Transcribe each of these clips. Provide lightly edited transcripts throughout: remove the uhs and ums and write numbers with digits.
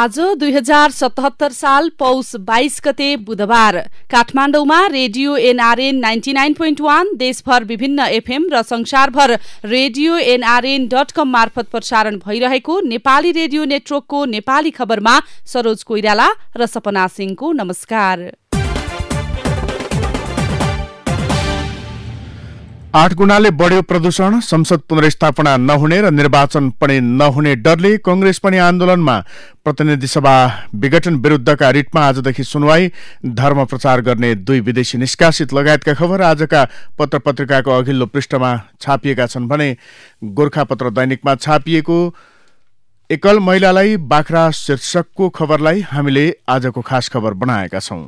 आज 2077 साल पौष 22 गते बुधबार काठमाडौँमा रेडियो एनआरएन 99.1 देशभर विभिन्न एफएम र संसारभर रेडियो nrn.com मार्फत प्रसारण भइरहेको नेपाली रेडियो नेटवर्कको नेपाली खबरमा सरोज कोइराला र सपना सिंहको नमस्कार। 8 गुणाले बढ्यो प्रदूषण, संसद पुनर्स्थापना नहुने र निर्वाचन पनि नहुने डरले कंग्रेस पनि आन्दोलनमा। प्रतिनिधि सभा विघटन विरुद्धका रिटमा आजदेखि सुनवाई, धर्म प्रचार गर्ने 2 विदेशी निष्कासित लगायतका खबर आजका पत्र पत्रिकाको अघिल्लो पृष्ठमा छापिएका छन् भने गोरखापत्र दैनिकमा छापिएको एकल महिलालाई बाख्रा शीर्षकको खबरलाई हामीले आजको खास खबर बनाएका छौं।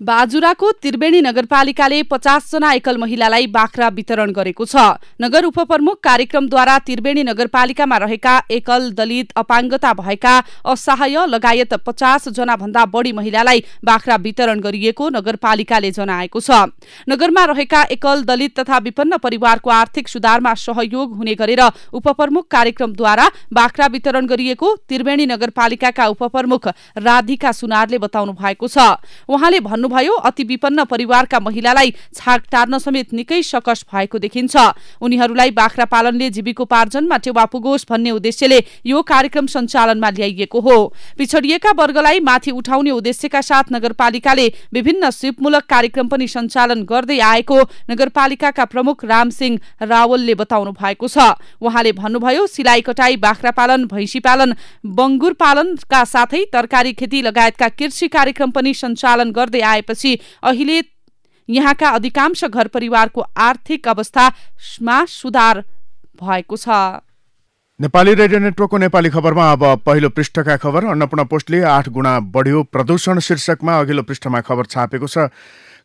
बाजुराको त्रिवेणी नगरपालिकाले 50 जना एकल महिलालाई बाख्रा वितरण गरेको छ। नगर उपप्रमुख कार्यक्रमद्वारा त्रिवेणी नगरपालिकामा रहेका एकल, दलित, अपाङ्गता भएका, असहाय लगायत 50 जना भन्दा बढी महिलालाई बाख्रा वितरण गरिएको नगरपालिकाले जनाएको छ। नगरमा रहेका एकल, दलित तथा विपन्न परिवारको आर्थिक सुधारमा सहयोग हुने गरेर उपप्रमुख कार्यक्रमद्वारा बाख्रा वितरण गरिएको त्रिवेणी नगरपालिकाका उपप्रमुख राधिका सुनारले बताउनु भएको छ। उहाँले भयो अति विपन्न परिवारका महिलालाई छाक टार्न समेत निकै सकस भएको देखिन्छ। उनीहरूलाई बाख्रा पालनले जीविकोपार्जनमा टेवा पुगोस् भन्ने उद्देश्यले यो कार्यक्रम सञ्चालनमा ल्याइएको हो। पिछडिएका वर्गलाई माथि उठाउने उद्देश्यका साथ नगरपालिकाले विभिन्न सिपमूलक कार्यक्रम पनि सञ्चालन गर्दै आएको नगरपालिकाका प्रमुख रामसिंह रावलले बताउनु भएको छ। उहाँले भन्नुभयो सिलाई कटाई, बाख्रा पालन, भैँसी पालन, बङ्गुर पालनका साथै तरकारी खेती लगायतका कृषि कार्यक्रम पनि सञ्चालन गर्दै पछि अहिले यहाँका अधिकांश घर परिवारको आर्थिक अवस्थामा सुधार भएको छ। नेपाली रेडियो नेटवर्कको नेपाली खबरमा अब पहिलो पृष्ठका खबर। अन्नपूर्ण पोस्टले 8 गुणा बढ्यो प्रदूषण शीर्षकमा अघिल्लो पृष्ठमा खबर छापेको छ।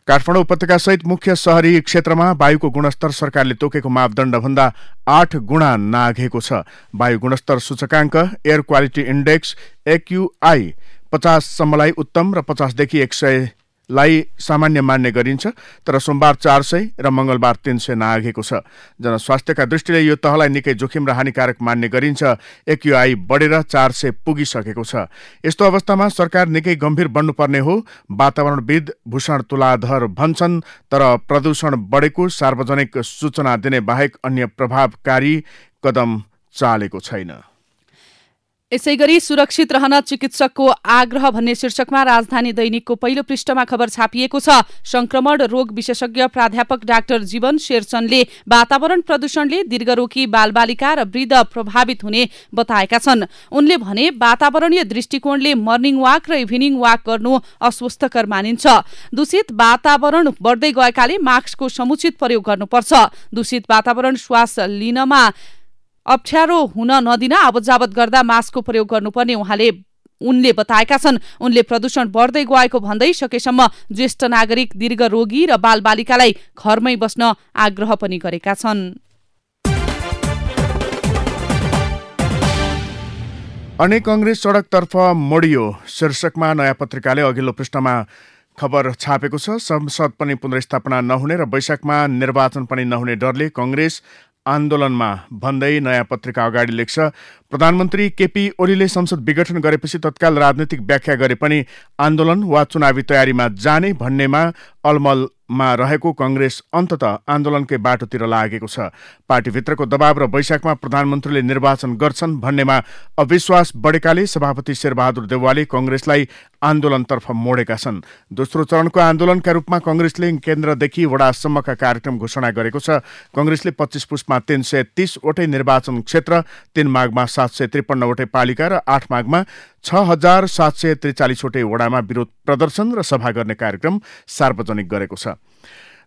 काठमाडौँ उपत्यका सहित मुख्य शहरी क्षेत्रमा वायुको गुणस्तर सरकारले तोकेको मापदण्डभन्दा 8 गुणा नाघेको छ। वायु गुणस्तर सूचकाङ्क एयर क्वालिटी इन्डेक्स AQI 50 सम्मलाई उत्तम र 50 देखि 100 लाई सामान्य मान्ने गरिन्छ, तर सोमबार 400 र मंगलबार 300 नाघेको छ। जनस्वास्थ्यका दृष्टिले यो तहलाई निकै जोखिम र हानिकारक मान्ने गरिन्छ। AQI बढेर 400 पुगिसकेको छ। यस्तो अवस्थामा सरकार निकै गम्भीर बन्नुपर्ने हो, वातावरणविद भूषण तुलाधर भन्छन्। तर प्रदूषण बढेको सार्वजनिक सूचना दिने बाहेक अन्य प्रभावकारी कदम चालेको छैन। यसैगरी सुरक्षित रहन चिकित्सकको आग्रह भन्ने शीर्षकमा राजधानी दैनिकको पहिलो पृष्ठमा खबर छापिएको छ। संक्रमण रोग विशेषज्ञ प्राध्यापक डाक्टर जीवन शेरचनले वातावरण प्रदूषणले दीर्घरोगी बालबालिका र वृद्ध प्रभावित हुने बताएका छन्। उनले भने वातावरणीय दृष्टिकोणले मर्निङ वाक र इभिनिङ वाक गर्नु अस्वस्थकर मानिन्छ। दूषित वातावरण बढ्दै गएकाले मास्कको समुचित प्रयोग गर्नुपर्छ। दूषित वातावरण श्वास लिनमा अप्ठ्यारो हुन नदिन आवतजावत गर्दा मास्कको प्रयोग गर्नुपर्ने उनले बताएका छन्। उनले प्रदूषण बढ्दै गएको भन्दै सकेसम्म ज्येष्ठ नागरिक, दीर्घ रोगी र बालबालिकालाई घरमै बस्न आग्रह पनि गरेका छन्। अनि कंग्रेस सडकतर्फ मोडियो शीर्षकमा नयाँ पत्रिकाले अघिल्लो पृष्ठमा खबर छापेको छ। संसद पनि पुनर्स्थापना नहुने र वैशाखमा निर्वाचन पनि नहुने डरले कंग्रेस आन्दोलनमा भन्दै नयाँ पत्रिका अगाडि लेख्छ। प्रधानमन्त्री केपी ओलीले संसद विघटन गरेपछि तत्काल राजनीतिक व्याख्या गरे पनि आन्दोलन वा चुनावी तयारीमा जाने भन्नेमा अलमलमा रहेको कंग्रेस अन्ततः आन्दोलनकै बाटोतिर लागेको छ। पार्टीभित्रको दबाव र वैशाखमा प्रधानमन्त्रीले निर्वाचन गर्छन् भन्नेमा अविश्वास बढेकाले सभापति शेरबहादुर देउवाले कंग्रेसलाई आन्दोलनतर्फ मोडेका छन्। दोस्रो चरणको आन्दोलनका रूपमा कंग्रेसले केन्द्रदेखि वडासम्मका कार्यक्रम घोषणा गरेको छ। कंग्रेसले 25 पुसमा 330 वटै निर्वाचन क्षेत्र, 3 माघमा 753 वटै पालिका र 8 माघमा 6743 वटै वडामा विरोध प्रदर्शन र सभा गर्ने कार्यक्रम सार्वजनिक गरेको छ।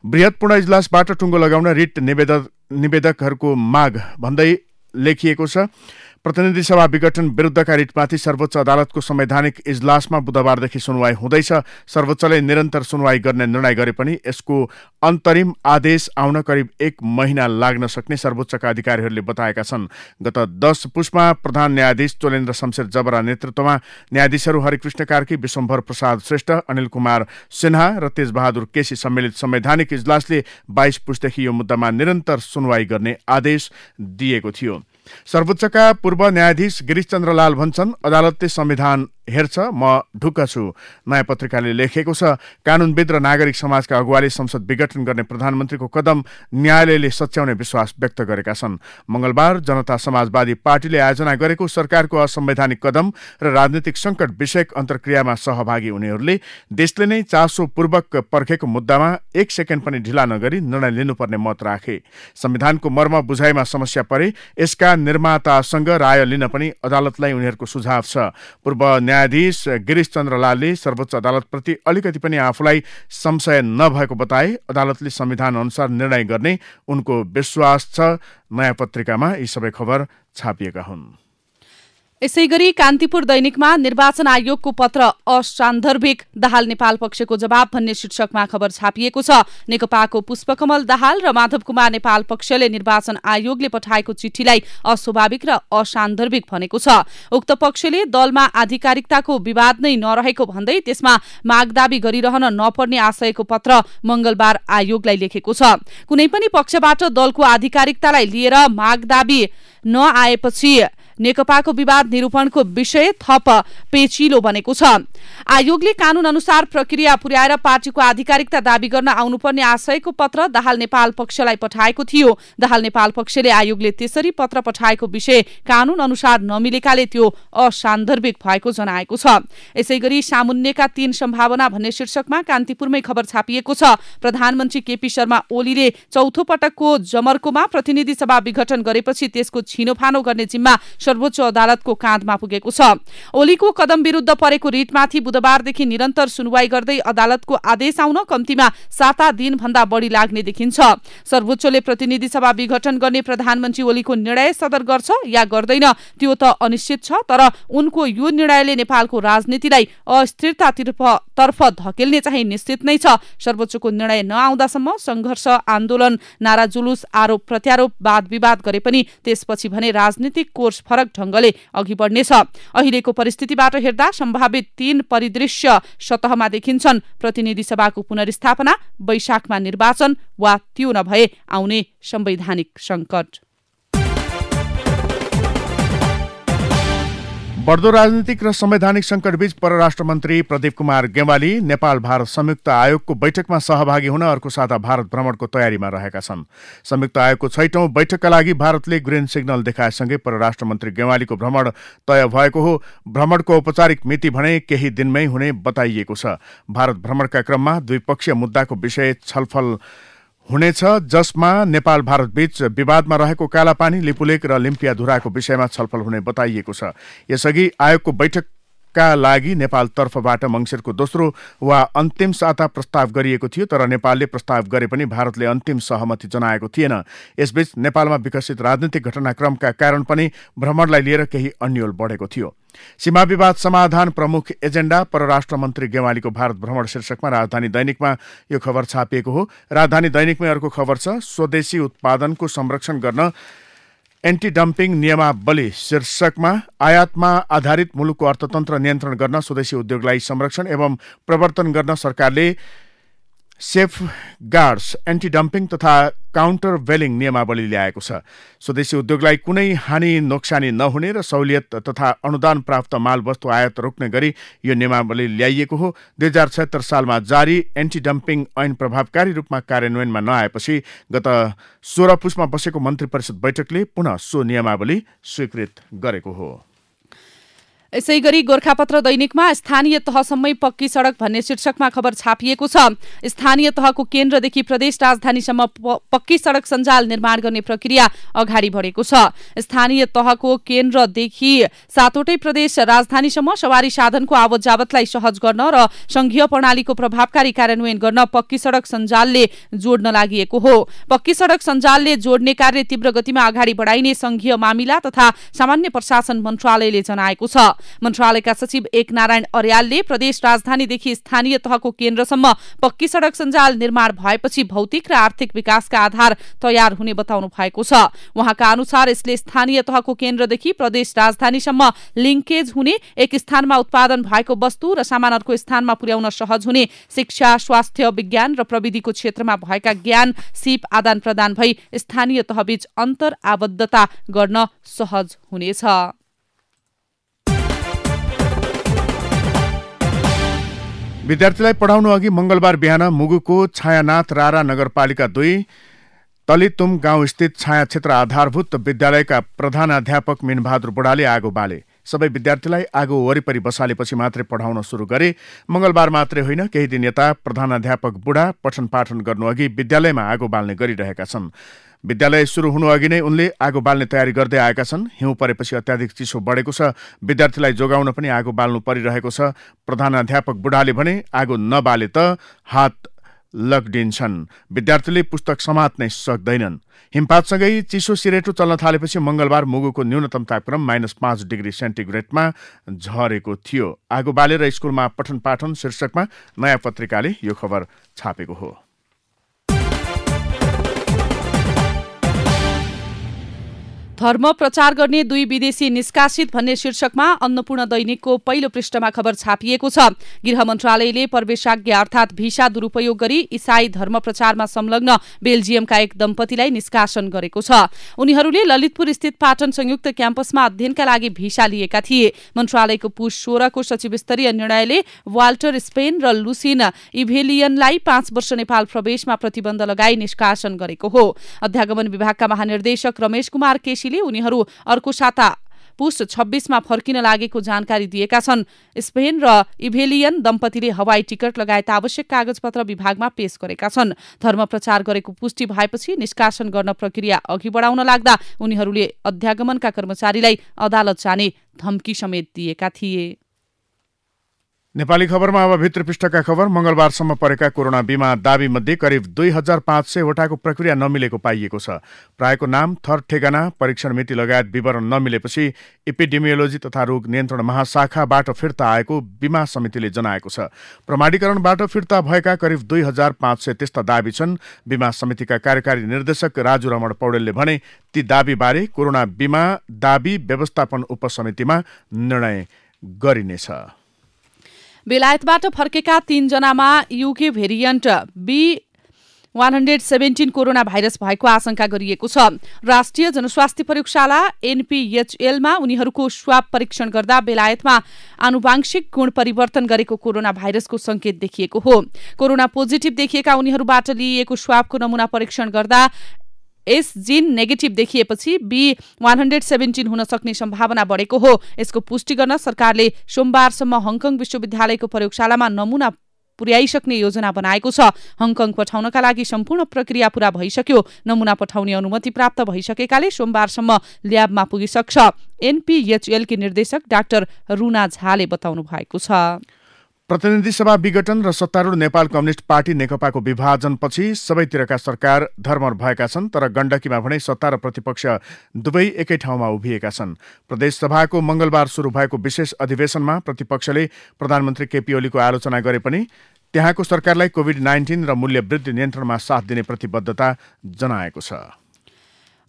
बृहत पूर्ण इजलासबाट टुङ्गो लगाउन रिट निवेदकहरूको माग भन्दै लेखिएको छ। प्रतिनिधि सभा विघटन विरुद्धका रिटमाथि सर्वोच्च अदालतको संवैधानिक इजलासमा बुधबारदेखि सुनवाई हुँदैछ। सर्वोच्चले निरन्तर सुनवाई गर्ने निर्णय गरे पनि यसको अन्तरिम आदेश आउन करिब 1 महिना लाग्न सक्ने सर्वोच्चका अधिकारीहरूले बताएका छन्। गत 10 पुसमा प्रधान न्यायाधीश चोलेन्द्र शमशेर जबरा नेतृत्वमा न्यायाधीशहरू हरिकृष्ण कार्की, विश्वम्भर प्रसाद श्रेष्ठ, अनिल कुमार सिन्हा र तेजबहादुर केसी सम्मिलित संवैधानिक इजलासले 22 पुसदेखि यो मुद्दामा निरन्तर सुनवाई गर्ने आदेश दिएको थियो। सर्वोच्चका पूर्व न्यायाधीश गिरीशचन्द्र लाल भन्छन्, अदालतले संविधान हेर्छ, म ढुक्क छु। नयाँ पत्रिकाले लेखेको छ, कानुनविद र नागरिक समाजका अगुवाले संसद विघटन गर्ने प्रधानमन्त्रीको कदम न्यायालयले सच्याउने विश्वास व्यक्त गरेका छन्। मंगलबार जनता समाजवादी पार्टीले आयोजना गरेको सरकारको असंवैधानिक कदम र राजनीतिक संकट विषयक अन्तर्क्रियामा सहभागी उनीहरूले देशले नै चासोपूर्वक पर्खेको मुद्दामा एक सेकेन्ड पनि ढिला नगरी निर्णय लिनुपर्ने मत राखे। संविधानको मर्म बुझाइमा समस्या परे यसका निर्मातासँग राय लिन पनि अदालतलाई उनीहरूको सुझाव छ। पूर्व न्यायाधीश गिरीशचन्द्र लालले सर्वोच्च अदालतप्रति अलिकति पनि आफूलाई संशय नभएको बताए। अदालतले संविधान अनुसार निर्णय गर्ने उनको विश्वास छ। नयाँ पत्रिकामा यी सबै खबर छापिएका हुन्। यसैगरी कान्तिपुर दैनिकमा निर्वाचन आयोगको पत्र असान्दर्भिक, दाहाल नेपाल पक्षको जवाब भन्ने शीर्षकमा खबर छापिएको छ। नेकपाको पुष्पकमल दाहाल र माधव कुमार नेपाल पक्षले निर्वाचन आयोगले पठाएको चिठीलाई अस्वाभाविक र असान्दर्भिक भनेको छ। उक्त पक्षले दलमा आधिकारिकताको विवाद नै नरहेको भन्दै त्यसमा मागदाबी गरिरहन नपर्ने आशयको पत्र मंगलबार आयोगलाई लेखेको छ। कुनै पनि पक्षबाट दलको आधिकारिकतालाई लिएर मागदाबी नआएपछि नेकपाको विवाद निरूपणको विषय थप पेचिलो बनेको छ। आयोगले कानून अनुसार प्रक्रिया पुर्याएर पार्टीको आधिकारिकता दावी गर्न आउनुपर्ने आशयको पत्र दाहाल नेपाल पक्षलाई पठाएको थियो। दाहाल नेपाल पक्षले आयोगले त्यसरी पत्र पठाएको विषय कानून अनुसार नमिलेकाले त्यो असान्दर्भिक भएको जनाएको छ। यसैगरी सामुन्नेका 3 सम्भावना भन्ने शीर्षकमा कान्तिपुरमै खबर छापिएको छ। प्रधानमन्त्री केपी शर्मा ओलीले चौथो पटकको जमर्कोमा प्रतिनिधि सभा विघटन गरेपछि त्यसको छिनोफानो गर्ने जिम्मा सर्वोच्च अदालतको काँधमा पुगेको छ। ओलीको कदम विरुद्ध परेको रिटमाथि बुधबारदेखि निरन्तर सुनवाई गर्दै अदालतको आदेश आउन कम्तीमा 7 दिन भन्दा बढी लाग्ने देखिन्छ। सर्वोच्चले प्रतिनिधि सभा विघटन गर्ने प्रधानमन्त्री ओलीको निर्णय सदर गर्छ या गर्दैन त्यो त अनिश्चित छ, तर उनको यो निर्णयले नेपालको राजनीतिलाई अस्थिरतातर्फ धकेल्ने चाहिँ निश्चित नै छ। सर्वोच्चको निर्णय नआउँदासम्म संघर्ष, आन्दोलन, नारा जुलुस, आरोप प्रत्यारोप, वाद विवाद गरे पनि त्यसपछि भने राजनीतिक कोर्स फरक ढंगले अघि बढ्नेछ। अहिलेको परिस्थितिबाट हेर्दा सम्भावित 3 परिदृश्य सतहमा देखिन्छन्। प्रतिनिधि सभाको पुनर्स्थापना, वैशाखमा निर्वाचन वा त्यो नभए आउने संवैधानिक संकट। बढ्दो राजनीतिक र संवैधानिक संकटबीच परराष्ट्र मन्त्री प्रदीप कुमार गेवाली नेपाल भारत संयुक्त आयोगको बैठकमा सहभागी हुन अर्को साता भारत भ्रमणको तयारीमा रहेका छन्। संयुक्त आयोगको 6औं बैठकका लागि भारतले ग्रीन सिग्नल देखाएसँगै परराष्ट्र मन्त्री गेवालीको भ्रमण तय भएको हो। भ्रमणको औपचारिक मिति भने केही दिनमै हुने बताइएको छ। भारत भ्रमणका क्रममा द्विपक्षीय मुद्दाको विषय छलफल हुनेछ, जसमा नेपाल भारत बीच विवादमा रहेको कालापानी, लिपुलेक र लिम्पियाधुराको विषयमा छलफल हुने बताइएको छ। यसअघि आयोगको बैठकका लागि नेपाल तर्फबाट मंसिरको दोस्रो वा अन्तिम साता प्रस्ताव गरिएको थियो, तर नेपालले प्रस्ताव गरे पनि भारतले अन्तिम सहमति जनाएको थिएन। यसबीच नेपालमा विकसित राजनीतिक घटनाक्रमका कारण पनि भ्रमणलाई लिएर केही अन्यल बढेको थियो। सीमा विवाद समाधान प्रमुख एजेन्डा परराष्ट्र मन्त्री गेवालीको भारत भ्रमण शीर्षकमा राजधानी दैनिकमा यो खबर छापिएको हो। राजधानी दैनिकमै अर्को खबर छ, स्वदेशी उत्पादनको संरक्षण गर्न एन्टी डम्पिङ नियमावली शीर्षकमा आयातमा आधारित मुलुकको अर्थतन्त्र नियन्त्रण गर्न स्वदेशी उद्योगलाई संरक्षण एवं प्रवर्तन गर्न सरकारले सेफ गार्ड्स, एन्टी डम्पिङ तथा काउन्टर भेलिङ नियमावली ल्याएको छ। स्वदेशी उद्योगलाई कुनै हानि नोक्सानी नहुने र सहुलियत तथा अनुदान प्राप्त मालवस्तु आयात रोक्ने गरी यो नियमावली ल्याइएको हो। 2076 सालमा जारी एन्टी डम्पिङ ऐन प्रभावकारी रूपमा कार्यान्वयनमा नआएपछि गत 16 पुसमा बसेको मन्त्री परिषद बैठकले पुनः सो नियमावली स्वीकृत गरेको हो। यसैगरी गोरखापत्र दैनिकमा स्थानीय तहसम्मै पक्की सडक भन्ने शीर्षकमा खबर छापिएको छ। स्थानीय तहको केन्द्रदेखि प्रदेश राजधानीसम्म पक्की सडक सञ्जाल निर्माण गर्ने प्रक्रिया अगाडि बढेको छ। स्थानीय तहको केन्द्रदेखि 7वटै प्रदेश राजधानीसम्म सवारी साधनको आवत जावतलाई सहज गर्न र संघीय प्रणालीको प्रभावकारी कार्यान्वयन गर्न पक्की सडक सञ्जालले जोड्न लागि हो। पक्की सडक सञ्जालले जोड्ने कार्य तीव्र गतिमा अगाडि बढाइने संघीय मामिला तथा सामान्य प्रशासन मन्त्रालयले जनाएको छ। मन्त्रालयका सचिव एकनारायण अर्यालले प्रदेश राजधानीदेखि स्थानीय तहको केन्द्रसम्म पक्की सड़क सञ्जाल निर्माण भएपछि भौतिक र आर्थिक विकासका आधार तयार हुने बताउनु भएको छ। उहाँका अनुसार यसले स्थानीय तहको केन्द्रदेखि प्रदेश राजधानीसम्म लिङ्केज हुने, एक स्थानमा उत्पादन भएको वस्तु र सामान अर्को स्थानमा पुर्याउन सहज हुने, शिक्षा, स्वास्थ्य, विज्ञान र प्रविधिको क्षेत्रमा भएका ज्ञान सिप आदान प्रदान भई स्थानीय तहबीच अन्तर आबद्धता गर्न सहज हुनेछ। विद्यार्थीलाई पढाउनु अघि मंगलबार बिहान मुगुको छायानाथ रारा नगरपालिका 2 तलितुम गाउँस्थित छाया क्षेत्र आधारभूत विद्यालयका प्रधानाध्यापक मिनबहादुर बुढाले आगो बाले। सबै विद्यार्थीलाई आगो वरिपरि बसालेपछि मात्रै पढाउन सुरु गरे। मंगलबार मात्रै होइन, केही दिन यता प्रधानाध्यापक बुढा पठन पाठन गर्नुअघि विद्यालयमा आगो बाल्ने गरिरहेका छन्। विद्यालय सुरु हुनु अघि नै उनले आगो बाल्ने तयारी गर्दै आएका छन्। हिउँ परेपछि अत्याधिक चिसो बढेको छ, विद्यार्थीलाई जोगाउन पनि आगो बाल्नु परिरहेको छ। प्रधानाध्यापक बुढाले भने आगो नबाले त हात लग्दिन्छन्, विद्यार्थीले पुस्तक समात्नै सक्दैनन्। हिमपातसँगै चिसो सिरेटो चल्न थालेपछि मंगलबार मुगुको न्यूनतम तापक्रम -5 डिग्री सेन्टिग्रेडमा झरेको थियो। आगो बालेर स्कुलमा पठन पाठन शीर्षकमा नयाँ पत्रिकाले यो खबर छापेको हो। धर्म प्रचार गर्ने 2 विदेशी निष्कासित भन्ने शीर्षकमा अन्नपूर्ण दैनिकको पहिलो पृष्ठमा खबर छापिएको छ। गृह मन्त्रालयले प्रवेशाज्ञा अर्थात् भिसा दुरुपयोग गरी इसाई धर्म प्रचारमा संलग्न बेल्जियमका एक दम्पतिलाई निष्कासन गरेको छ। उनीहरूले ललितपुर स्थित पाटन संयुक्त क्याम्पसमा अध्ययनका लागि भिसा लिएका थिए। मन्त्रालयको पुष 16 को सचिव स्तरीय निर्णयले वाल्टर स्पेन र लुसिन इभेलियनलाई 5 वर्ष नेपाल प्रवेशमा प्रतिबन्ध लगाई निष्कासन गरेको हो। अध्यागमन विभागका महानिर्देशक रमेश कुमार केसीले उनीहरू अर्को साता पुष 26 मा फर्किन लागेको जानकारी दिएका छन्। स्पेन र इभेलियन दम्पतिले हवाई टिकट लगायत आवश्यक कागजपत्र विभागमा पेश गरेका छन्। धर्म प्रचार गरेको पुष्टि भएपछि निष्कासन गर्न प्रक्रिया अघि बढाउन लाग्दा उनीहरूले अध्यागमनका कर्मचारीलाई अदालत जाने धम्की समेत दिएका थिए। नेपाली खबरमा अब भित्र पृष्ठका खबर। मंगलबारसम्म परेका कोरोना बीमा दावी मध्ये करिब 2500 वटाको प्रक्रिया नमिलेको पाइएको छ। प्रायको नाम, थर ठेगाना, परीक्षण मिति लगायत विवरण नमिलेपछि एपिडेमियोलोजी तथा रोग नियन्त्रण महाशाखाबाट फिर्ता आएको बीमा समितिले जनाएको छ। प्रमाणीकरणबाट फिर्ता भएका करिब 2500 त्यस्ता दावी छन्। बीमा समितिका कार्यकारी निर्देशक राजु रमण पौडेलले भने ती दावीबारे कोरोना बीमा दावी व्यवस्थापन उपसमितिमा निर्णय गरिनेछ। बेलायतबाट फर्केका 3 जनामा UK variant B117 corona virus भएको आशंका गरिएको छ। राष्ट्रिय जनस्वास्थ्य प्रयोगशाला NPHL-मा उनीहरूको स्वाब परीक्षण गर्दा बेलायतमा आनुवांशिक गुण परिवर्तन गरेको कोरोना भाइरसको संकेत देखिएको हो। कोरोना पोजिटिभ देखिएका उनीहरूबाट लिइएको स्वाबको नमुना परीक्षण गर्दा एस जिन नेगेटिभ देखिएपछि B117 हुन सक्ने सम्भावना बढेको हो। यसको पुष्टि गर्न सरकारले सोमबारसम्म हङकङ विश्वविद्यालयको प्रयोगशालामा नमुना पुर्याइसक्ने योजना बनाएको छ। हङकङ पठाउनका लागि सम्पूर्ण प्रक्रिया पूरा भइसक्यो। नमुना पठाउने अनुमति प्राप्त भइसकेकाले सोमबारसम्म ल्याबमा पुगिसक्छ। NPHL की निर्देशक डाक्टर रुना झाले बताउनु भएको छ। प्रतिनिधि सभा विघटन र सत्तारूढ नेपाल कम्युनिस्ट पार्टी नेकपाको विभाजनपछि सबैतिरका सरकार धर्मर भएका छन्, तर गण्डकीमा भने सत्ता र प्रतिपक्ष दुवै एकै ठाउँमा उभिएका छन्। प्रदेश सभाको मंगलबार सुरु भएको विशेष अधिवेशनमा प्रतिपक्षले प्रधानमन्त्री केपी ओलीको आलोचना गरे पनि त्यहाँको सरकारलाई कोभिड-19 र मूल्य वृद्धि नियन्त्रणमा साथ दिने प्रतिबद्धता जनाएको छ।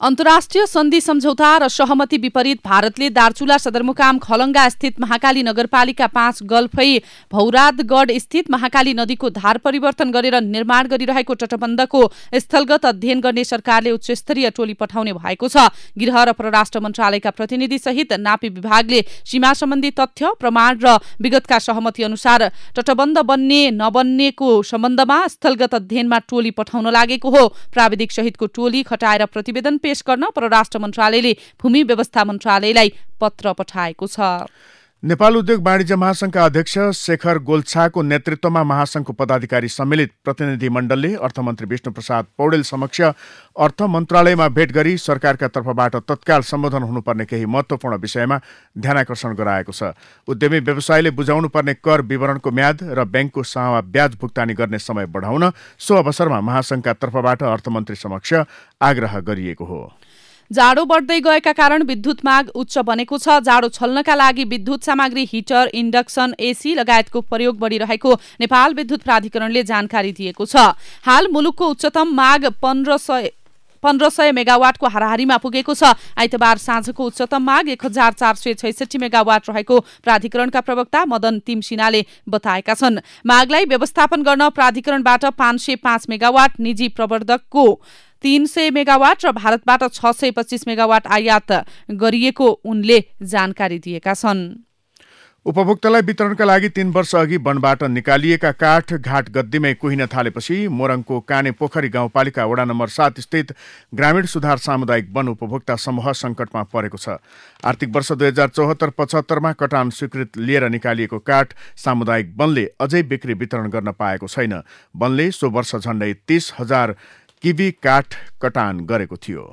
अन्तर्राष्ट्रिय सन्धि सम्झौता र सहमति विपरीत भारतले दार्चुला सदरमुकाम खलङ्गा स्थित महाकाली नगरपालिका 5 गल्फै भौरादगढ स्थित महाकाली नदीको धार परिवर्तन गरेर निर्माण गरिरहेको तटबन्धको स्थलगत अध्ययन गर्ने सरकारले उच्चस्तरीय टोली पठाउने भएको छ। गृह र परराष्ट्र मन्त्रालयका प्रतिनिधि सहित नापी विभागले सीमा सम्बन्धी तथ्य, प्रमाण र विगतका सहमति अनुसार तटबन्ध बन्ने नबन्नेको सम्बन्धमा स्थलगत अध्ययनमा टोली पठाउन लागेको हो। प्राविधिक सहितको टोली खटाएर प्रतिवेदन पेश गर्न परराष्ट्र मन्त्रालयले भूमि व्यवस्था मन्त्रालयलाई पत्र पठाएको छ। नेपाल उद्योग वाणिज्य महासंघका अध्यक्ष शेखर गोल्छाको नेतृत्वमा महासंघको पदाधिकारी सम्मिलित प्रतिनिधि मण्डलले अर्थमन्त्री विष्णुप्रसाद पौडेल समक्ष अर्थ मन्त्रालयमा भेट गरी सरकारका तर्फबाट तत्काल सम्बोधन हुनुपर्ने केही महत्त्वपूर्ण विषयमा ध्यानाकर्षण गराएको छ। उद्यमी व्यवसायले बुझाउनु पर्ने कर विवरणको म्याद र ब्याङ्कको सावा ब्याज भुक्तानी गर्ने समय बढाउन सो अवसरमा महासंघका तर्फबाट अर्थमन्त्री समक्ष आग्रह गरिएको हो। जाडो बढ्दै गएका कारण विद्युत माग उच्च बनेको छ। जाडो छल्नका लागि विद्युत सामग्री हिटर, इन्डक्सन, एसी लगायतको प्रयोग बढिरहेको नेपाल विद्युत प्राधिकरणले जानकारी दिएको छ। हाल मुलुकको उच्चतम माग 1500 मेगावाटको हाराहारीमा पुगेको छ। आइतबार साँझको उच्चतम माग 1466 मेगावाट रहेको प्राधिकरणका प्रवक्ता मदन तिमसिनाले बताएका छन्। मागलाई व्यवस्थापन गर्न प्राधिकरणबाट 505 मेगावाट, निजी प्रवर्धकको 300 मेगावाट र भारतबाट 625 मेगावाट आयात गरिएको उनले जानकारी दिएका छन्। उपभोक्तालाई वितरणका लागि 3 वर्ष अघि वनबाट निकालिएका काठ घाट गद्दीमै कुहिन थालेपछि मोरङको काने पोखरी गाउँपालिका वडा नम्बर 7 स्थित ग्रामीण सुधार सामुदायिक वन उपभोक्ता समूह सङ्कटमा परेको छ। आर्थिक वर्ष 2074-75 कटान स्वीकृत लिएर निकालिएको काठ सामुदायिक वनले अझै बिक्री वितरण गर्न पाएको छैन। वनले सो वर्ष झण्डै 30,000 किबी काठ कटान गरेको थियो।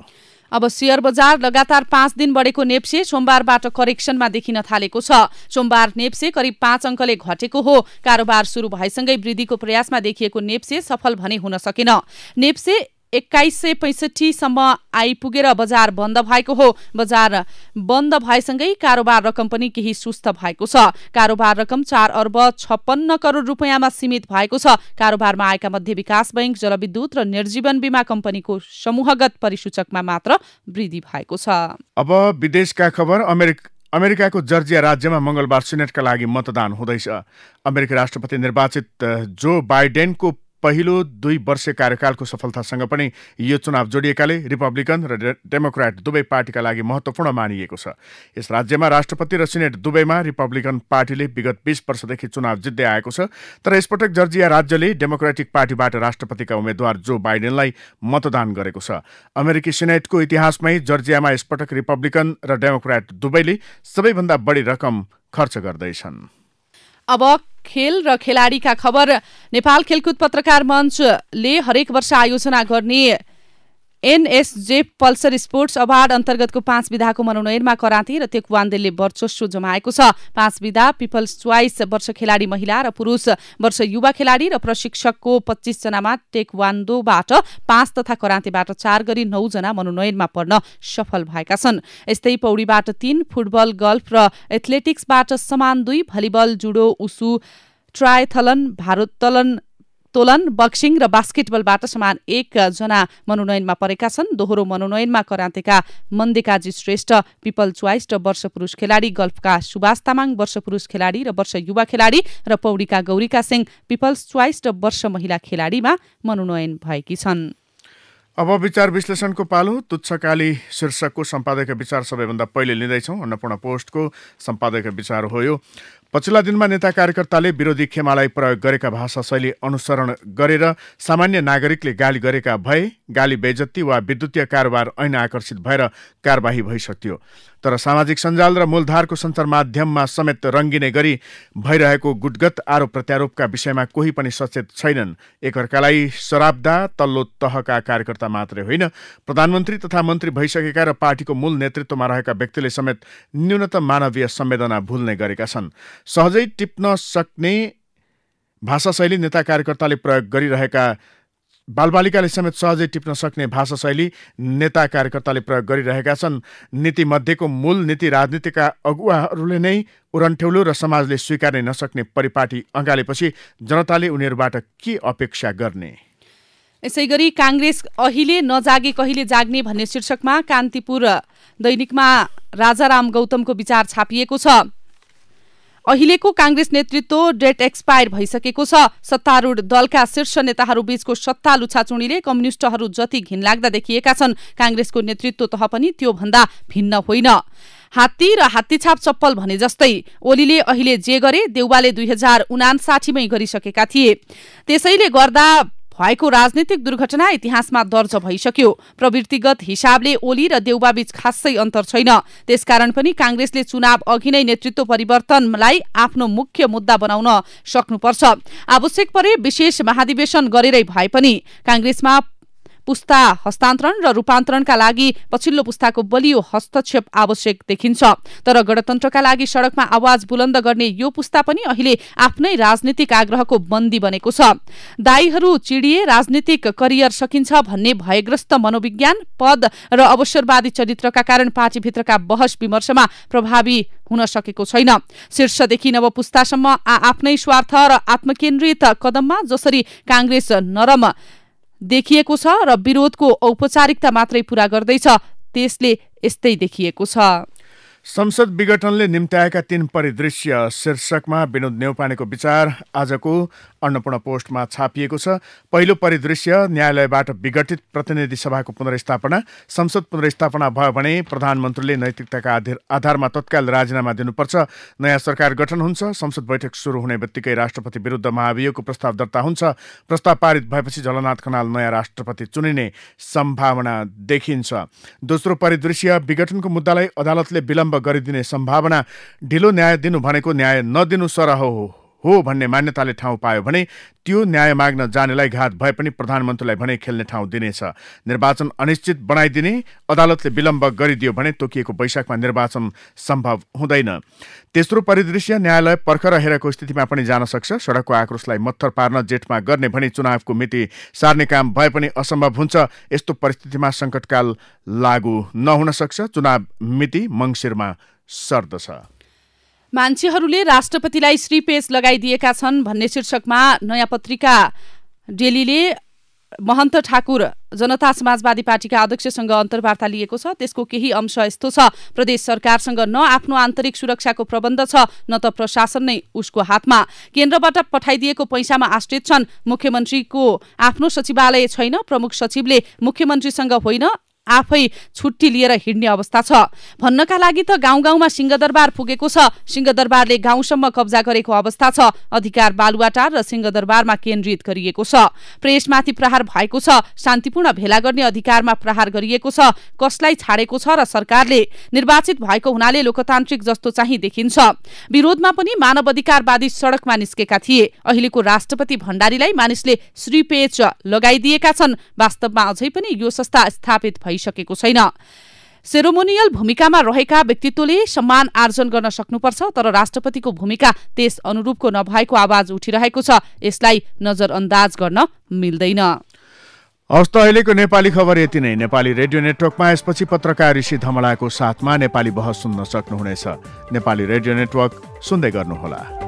अब शेयर बजार लगातार 5 दिन बढेको नेप्से सोमबारबाट करेक्सनमा देखिन थालेको छ। सोमबार नेप्से करिब 5 अङ्कले घटेको हो। कारोबार सुरु भएसँगै वृद्धिको प्रयासमा देखिएको नेप्से सफल भने हुन सकेन। नेप्से 2165 सम्म आइपुगेर बजार बन्द भएको हो। बजार बन्द भएसँगै कारोबार रकम पनि केही सुस्त भएको छ। कारोबार रकम 4 अर्ब 56 करोड रुपियाँमा सीमित भएको छ। कारोबारमा आएका मध्ये विकास बैंक, जलविद्युत र निर्जीवन बीमा कम्पनीको समूहगत परिसूचकमा मात्र वृद्धि भएको छ। अब विदेशका खबर। अमेरिकाको जर्जिया राज्यमा मंगलबार सिनेटका लागि मतदान हुँदैछ। अमेरिकी राष्ट्रपति निर्वाचित जो बाइडेनको पहिलो 2 वर्षे कार्यकालको सफलतासँग पनि यो चुनाव जोडिएकाले रिपब्लिकन र डेमोक्रेट दुवै पार्टीका लागि महत्त्वपूर्ण मानिएको छ। यस राज्यमा राष्ट्रपति र सिनेट दुवैमा रिपब्लिकन पार्टीले विगत 20 वर्षदेखि चुनाव जित्दै आएको छ। तर यसपटक जर्जिया राज्यले डेमोक्रेटिक पार्टीबाट राष्ट्रपतिका उम्मेद्वार जो बाइडेनलाई मतदान गरेको छ। अमेरिकी सिनेटको इतिहासमै जर्जियामा यसपटक रिपब्लिकन र डेमोक्रेट दुवैले सबैभन्दा बढी रकम खर्च गर्दैछन्। अब खेल र खेलाडीका खबर। नेपाल खेलकुद पत्रकार मञ्चले हरेक वर्ष आयोजना गर्ने एनएसजे पल्सर स्पोर्ट्स अवार्ड अन्तर्गतको 5 विधाको मनोनयनमा कराते र तेक्वान्डोले वर्चस्व जमाएको छ। 5 विधा पिपल्स च्वाइस, वर्ष खेलाडी महिला र पुरुष, वर्ष युवा खेलाडी र प्रशिक्षकको 25 जनामा, टेक्वान्डोबाट 5 तथा करातेबाट 4 गरी 9 जना मनोनयनमा पर्न सफल भएका छन्। यस्तै पौडीबाट 3, फुटबल, गल्फ र एथलेटिक्सबाट समान 2, भलिबल, जुडो, उसु, ट्रायथलन, भारोत्तोलन, बक्सिङ र बास्केटबलबाट समान 1 जना मनोनयनमा परेका छन्। दोहोरो मनोनयनमा करातेका मन्देकाजी श्रेष्ठ, पिपल च्वाइस र वर्ष पुरुष खेलाडी, गल्फका सुभाष तामाङ, वर्ष पुरुष खेलाडी र वर्ष युवा खेलाडी र पौडीका गौरीका सिंह, पिपल्स च्वाइस र वर्ष महिला खेलाडीमा मनोनयन भएकी छन्। अब विचार विश्लेषणको पालो। तुच्छकाली शीर्षकको सम्पादकीय विचार सबैभन्दा पहिले लिँदैछौँ। अन्नपूर्ण पोस्टको सम्पादकीय विचार हो यो। पछिल्ला दिनमा नेता कार्यकर्ताले विरोधी खेमालाई प्रयोग गरेका भाषा शैली अनुसरण गरेर सामान्य नागरिकले गाली गरेका भए गाली बेइज्जती वा विद्युतीय कारोबार ऐन आकर्षित भएर कारबाही भइसक्यो। तर सामाजिक सञ्जाल र मूलधारको सञ्चार माध्यममा समेत रङ्गिने गरी भइरहेको गुटगत आरोप प्रत्यारोपका विषयमा कोही पनि सचेत छैनन्। एकअर्कालाई शराब्दा तल्लो तहका कार्यकर्ता मात्रै होइन, प्रधानमन्त्री तथा मन्त्री भइसकेका र पार्टीको मूल नेतृत्वमा रहेका व्यक्तिले समेत न्यूनतम मानवीय संवेदना भुल्ने गरेका छन्। सहजै टिप्न सक्ने भाषाशैली नेता कार्यकर्ताले प्रयोग गरिरहेका बालबालिकाले समेत सहजै टिप्न सक्ने भाषाशैली नेता कार्यकर्ताले प्रयोग गरिरहेका छन्। नीति मध्येको मूल नीति राजनीतिका अगुवाहरूले नै उरन्ठेउलो र समाजले स्वीकार्न नसक्ने परिपाटी अँगालेपछि जनताले उनीहरूबाट के अपेक्षा गर्ने? यसैगरी कांग्रेस अहिले नजागे कहिले जाग्ने भन्ने शीर्षकमा कान्तिपुर दैनिकमा राजाराम गौतमको विचार छापिएको छ। अहिलेको कांग्रेस नेतृत्व डेट एक्सपायर भइसकेको छ। सत्तारूढ दलका शीर्ष नेताहरू बीचको सत्ता लुछाचुँडीले कम्युनिस्टहरू जति घिनलाग्दा देखिएका छन्, कांग्रेसको नेतृत्व तह पनि त्यो भन्दा भिन्न होइन। हात्ती र हात्तीछाप चप्पल भने जस्तै ओलीले अहिले जे गरे देउवाले 2059 मै गरिसकेका थिए। त्यसैले गर्दा भएको राजनीतिक दुर्घटना इतिहासमा दर्ज भइसक्यो। प्रवृत्तिगत हिसाबले ओली र देउवाबीच खासै अन्तर छैन। त्यसकारण पनि कांग्रेसले चुनाव अघि नै नेतृत्व परिवर्तनलाई आफ्नो मुख्य मुद्दा बनाउन सक्नुपर्छ। आवश्यक परे विशेष महाधिवेशन गरेरै भए पनि कांग्रेसमा पुस्ता हस्तान्तरण र रूपान्तरणका लागि पछिल्लो पुस्ताको बलियो हस्तक्षेप आवश्यक देखिन्छ। तर गणतन्त्रका लागि सडकमा आवाज बुलन्द गर्ने यो पुस्ता पनि अहिले आफ्नै राजनीतिक आग्रहको बन्दी बनेको छ। दाइहरू चिडिए राजनीतिक करियर सकिन्छ भन्ने भयग्रस्त मनोविज्ञान, पद र अवसरवादी चरित्रका कारण पार्टीभित्रका बहस विमर्शमा प्रभावी हुन सकेको छैन। शीर्षदेखि नवपुस्तासम्म आफ्नै स्वार्थ र आत्मकेन्द्रित कदममा जसरी कांग्रेस नरम देखिएको छ र विरोधको औपचारिकता मात्रै पूरा गर्दैछ, त्यसले यस्तै देखिएको छ। संसद विघटनले निम्त्याएका 3 परिदृश्य शीर्षकमा विनोद नेउपानेको विचार आजको अन्नपूर्ण पोस्टमा छापिएको छ। पहिलो परिदृश्य न्यायालयबाट विघटित प्रतिनिधि सभाको पुनर्स्थापना। संसद पुनर्स्थापना भयो भने प्रधानमन्त्रीले नैतिकताका आधारमा तत्काल राजीनामा दिनुपर्छ। नयाँ सरकार गठन हुन्छ। संसद बैठक सुरु हुने बित्तिकै राष्ट्रपति विरुद्ध महाभियोगको प्रस्ताव दर्ता हुन्छ। प्रस्ताव पारित भएपछि झलनाथ खनाल नयाँ राष्ट्रपति चुनिने सम्भावना देखिन्छ। दोस्रो परिदृश्य विघटनको मुद्दालाई अदालतले विलम्ब गरिदिने सम्भावना। ढिलो न्याय दिनु भनेको न्याय नदिनु सरह हो भन्ने मान्यताले ठाउँ पायो भने त्यो न्याय माग्न जानेलाई घात भए पनि प्रधानमन्त्रीलाई भने खेल्ने ठाउँ दिनेछ। निर्वाचन अनिश्चित बनाइदिने अदालतले विलम्ब गरिदियो भने तोकिएको वैशाखमा निर्वाचन सम्भव हुँदैन। तेस्रो परिदृश्य न्यायालय पर्खर हेरेको स्थितिमा पनि जान सक्छ। सडकको आक्रोशलाई मत्थर पार्न जेठमा गर्ने भनी चुनावको मिति सार्ने काम भए पनि असम्भव हुन्छ। यस्तो परिस्थितिमा सङ्कटकाल लागू नहुन सक्छ। चुनाव मिति मङ्सिरमा सर्दछ। मान्छेहरूले राष्ट्रपतिलाई श्रीपेच लगाइदिएका छन् भन्ने शीर्षकमा नयाँ पत्रिका डेलीले महन्त ठाकुर जनता समाजवादी पार्टीका अध्यक्षसँग अन्तर्वार्ता लिएको छ। त्यसको केही अंश यस्तो छ: प्रदेश सरकारसँग न आफ्नो आन्तरिक सुरक्षाको प्रबन्ध छ न त प्रशासन नै उसको हातमा। केन्द्रबाट पठाइदिएको पैसामा आश्रित छन्। मुख्यमन्त्रीको आफ्नो सचिवालय छैन। प्रमुख सचिवले मुख्यमन्त्रीसँग होइन आफै छुट्टी लिएर हिँड्ने अवस्था छ। भन्नका लागि त गाउँ गाउँमा सिंहदरबार पुगेको छ। सिंहदरबारले गाउँसम्म कब्जा गरेको अवस्था छ। अधिकार बालुवाटार र सिंहदरबारमा केन्द्रित गरिएको छ। प्रेसमाथि प्रहार भएको छ। शान्तिपूर्ण भेला गर्ने अधिकारमा प्रहार गरिएको छ। कसलाई छाडेको छ र सरकारले निर्वाचित भएको हुनाले लोकतान्त्रिक जस्तो चाहिँ देखिन्छ। विरोधमा पनि मानव अधिकारवादी सडकमा निस्केका थिए। अहिलेको राष्ट्रपति भण्डारीलाई मानिसले श्रीपेच लगाइदिएका छन्। वास्तवमा अझै पनि यो संस्था स्थापित भइसकेको छैन। सेरोमोनियल भूमिकामा रहेका व्यक्तित्वले सम्मान आर्जन गर्न सक्नुपर्छ, तर राष्ट्रपतिको भूमिका त्यस अनुरूपको नभएको आवाज उठिरहेको छ। यसलाई नजरअन्दाज गर्न मिल्दैन। हवस् त अहिलेको नेपाली खबर यति नै। नेपाली रेडियो नेटवर्कमा यसपछि पत्रकार ऋषि धमलाको साथमा नेपाली बहस सुन्न सक्नुहुनेछ। नेपाली रेडियो नेटवर्क सुन्दै गर्नुहोला।